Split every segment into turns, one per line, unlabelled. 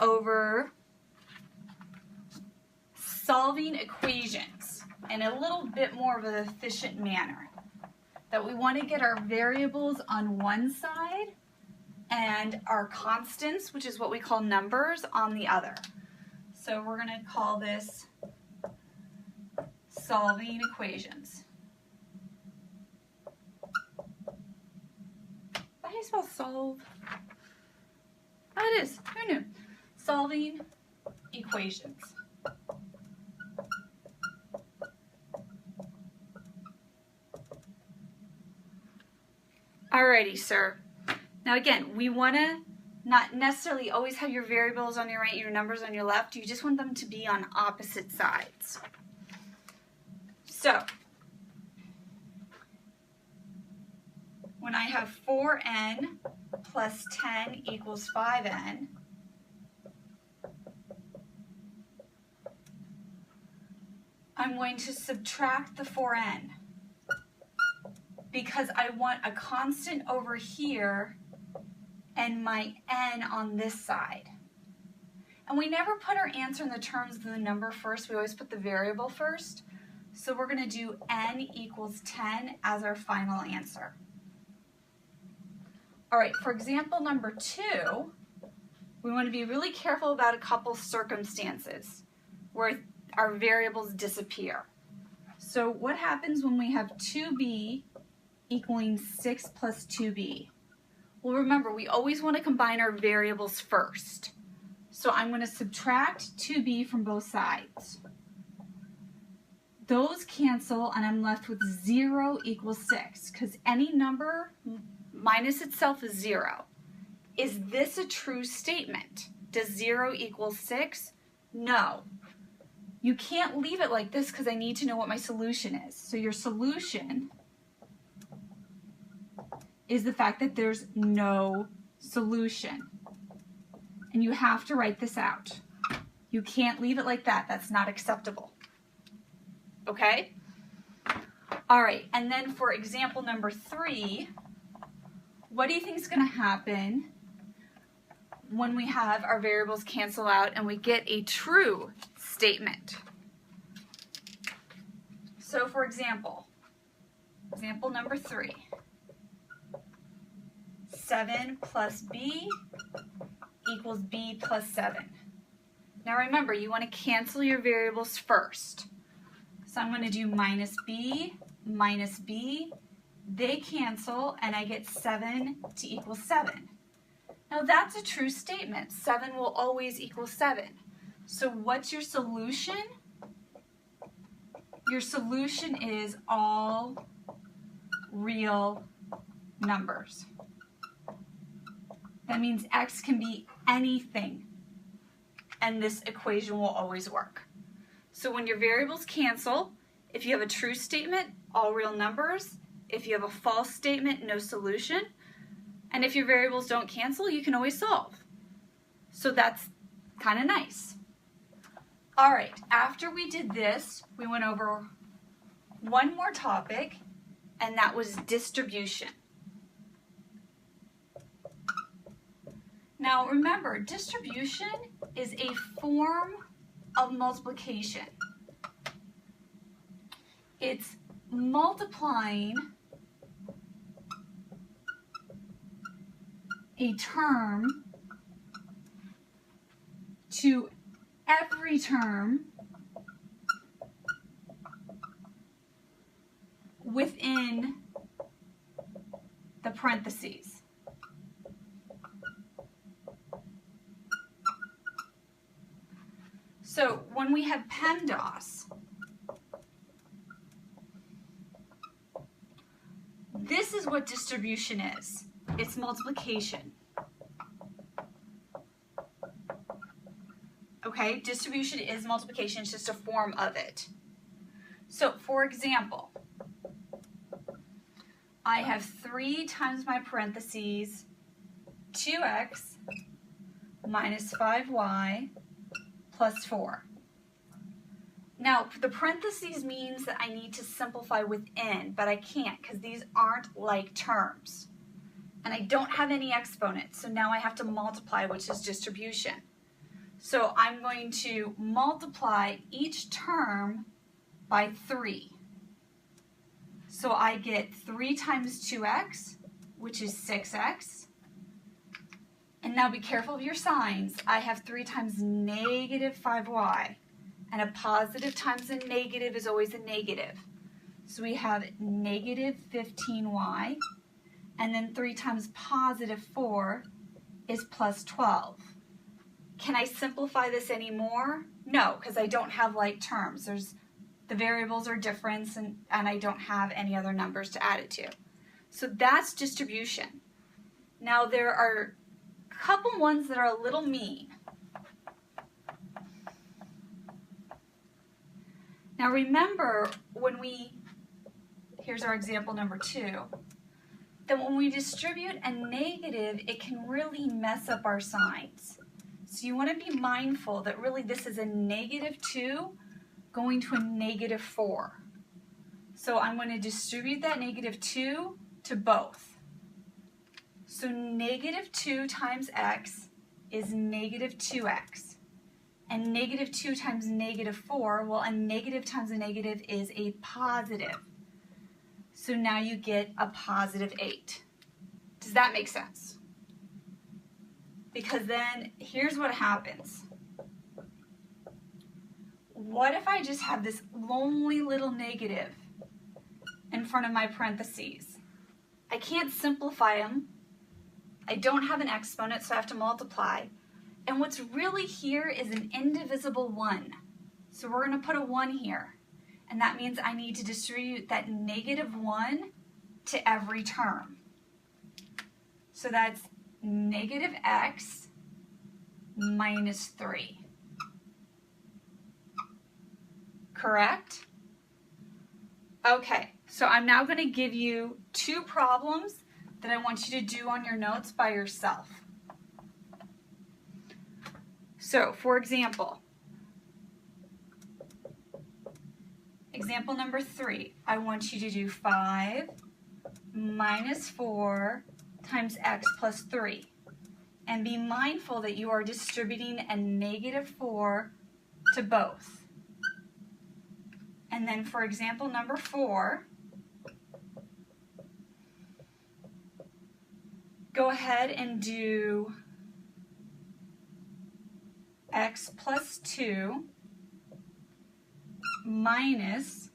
over solving equations in a little bit more of an efficient manner. That we want to get our variables on one side and our constants, which is what we call numbers, on the other. So we're going to call this solving equations. How do you spell solve? Oh, it is. Who knew? Solving equations. Alrighty, sir. Now again, we want to not necessarily always have your variables on your right, your numbers on your left. You just want them to be on opposite sides. So, when I have 4n plus 10 equals 5n, I'm going to subtract the 4n because I want a constant over here and my n on this side. And we never put our answer in the terms of the number first, we always put the variable first. So we're going to do n equals 10 as our final answer. All right, for example number 2, we want to be really careful about a couple circumstances where our variables disappear. So what happens when we have 2b equaling 6 plus 2b? Well, remember, we always want to combine our variables first. So I'm going to subtract 2b from both sides. Those cancel, and I'm left with 0 equals 6, because any number minus itself is 0. Is this a true statement? Does 0 equal 6? No. You can't leave it like this because I need to know what my solution is. So your solution is the fact that there's no solution. And you have to write this out. You can't leave it like that. That's not acceptable. Okay? All right, and then for example number 3, what do you think is going to happen when we have our variables cancel out and we get a true statement? So for example number 3, 7 plus b equals b plus 7. Now remember, you want to cancel your variables first. So I'm going to do minus b, they cancel, and I get 7 to equal 7. Now that's a true statement. 7 will always equal 7. So what's your solution? Your solution is all real numbers. That means x can be anything, and this equation will always work. So when your variables cancel, if you have a true statement, all real numbers. If you have a false statement, no solution. And if your variables don't cancel, you can always solve. So that's kind of nice. All right, after we did this, we went over one more topic, and that was distribution. Now remember, distribution is a form of multiplication. It's multiplying a term to every term within the parentheses. So when we have PEMDAS, this is what distribution is. It's multiplication. Okay, distribution is multiplication, it's just a form of it. So for example, I have 3 times my parentheses, 2x minus 5y plus 4. Now, the parentheses means that I need to simplify within, but I can't because these aren't like terms. And I don't have any exponents, so now I have to multiply, which is distribution. So I'm going to multiply each term by 3. So I get 3 times 2x, which is 6x. And now be careful of your signs. I have 3 times negative 5y. And a positive times a negative is always a negative. So we have negative 15y. And then 3 times positive 4 is plus 12. Can I simplify this anymore? No, because I don't have like terms. The variables are different, and I don't have any other numbers to add it to. So that's distribution. Now there are a couple ones that are a little mean. Now remember, here's our example number 2, that when we distribute a negative, it can really mess up our signs. So you want to be mindful that really this is a negative 2 going to a negative 4. So I'm going to distribute that negative 2 to both. So negative 2 times x is negative 2x. And negative 2 times negative 4, well, a negative times a negative is a positive. So now you get a positive 8. Does that make sense? Because then here's what happens. What if I just have this lonely little negative in front of my parentheses? I can't simplify them. I don't have an exponent, so I have to multiply. And what's really here is an indivisible 1. So we're going to put a 1 here. And that means I need to distribute that negative 1 to every term. So that's negative x minus 3. Correct? Okay, so I'm now going to give you 2 problems that I want you to do on your notes by yourself. So, for example number 3, I want you to do 5 minus 4 times x plus 3. And be mindful that you are distributing a negative 4 to both. And then for example number 4, go ahead and do x plus 2 minus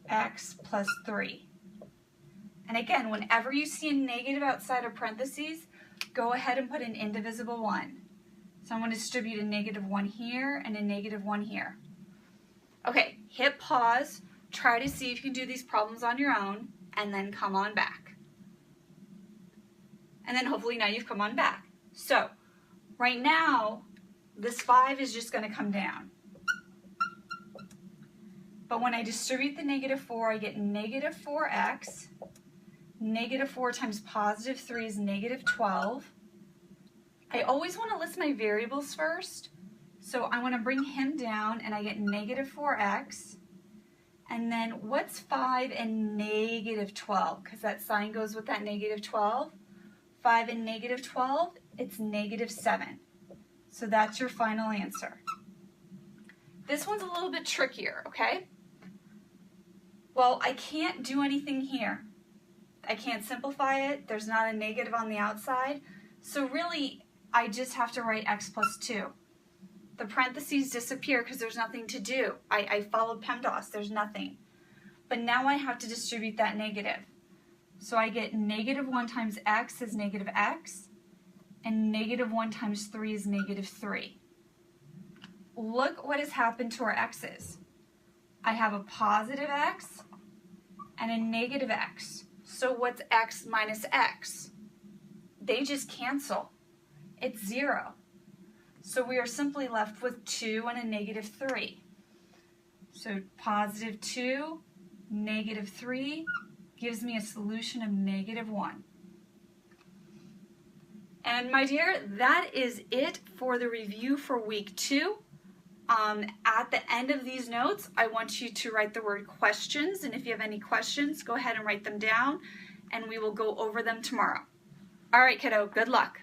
x plus 3. And again, whenever you see a negative outside of parentheses, go ahead and put an indivisible 1. So I'm going to distribute a negative 1 here and a negative 1 here. Okay, hit pause, try to see if you can do these problems on your own, and then come on back. And then hopefully now you've come on back. So, right now, this 5 is just going to come down. But when I distribute the negative 4, I get negative 4x. Negative 4 times positive 3 is negative 12. I always want to list my variables first. So I want to bring him down, and I get negative 4x. And then what's 5 and negative 12? Because that sign goes with that negative 12. 5 and negative 12, it's negative 7. So that's your final answer. This one's a little bit trickier, okay? Well, I can't do anything here. I can't simplify it. There's not a negative on the outside. So really, I just have to write x plus 2. The parentheses disappear because there's nothing to do. I followed PEMDAS. There's nothing. But now I have to distribute that negative. So I get negative 1 times x is negative x, and negative 1 times 3 is negative 3. Look what has happened to our x's. I have a positive x and a negative x. So what's x minus x? They just cancel. It's 0. So we are simply left with 2 and a negative 3. So positive 2, negative 3 gives me a solution of negative 1. And my dear, that is it for the review for week 2. At the end of these notes, I want you to write the word questions, and if you have any questions, go ahead and write them down, and we will go over them tomorrow. All right, kiddo, good luck.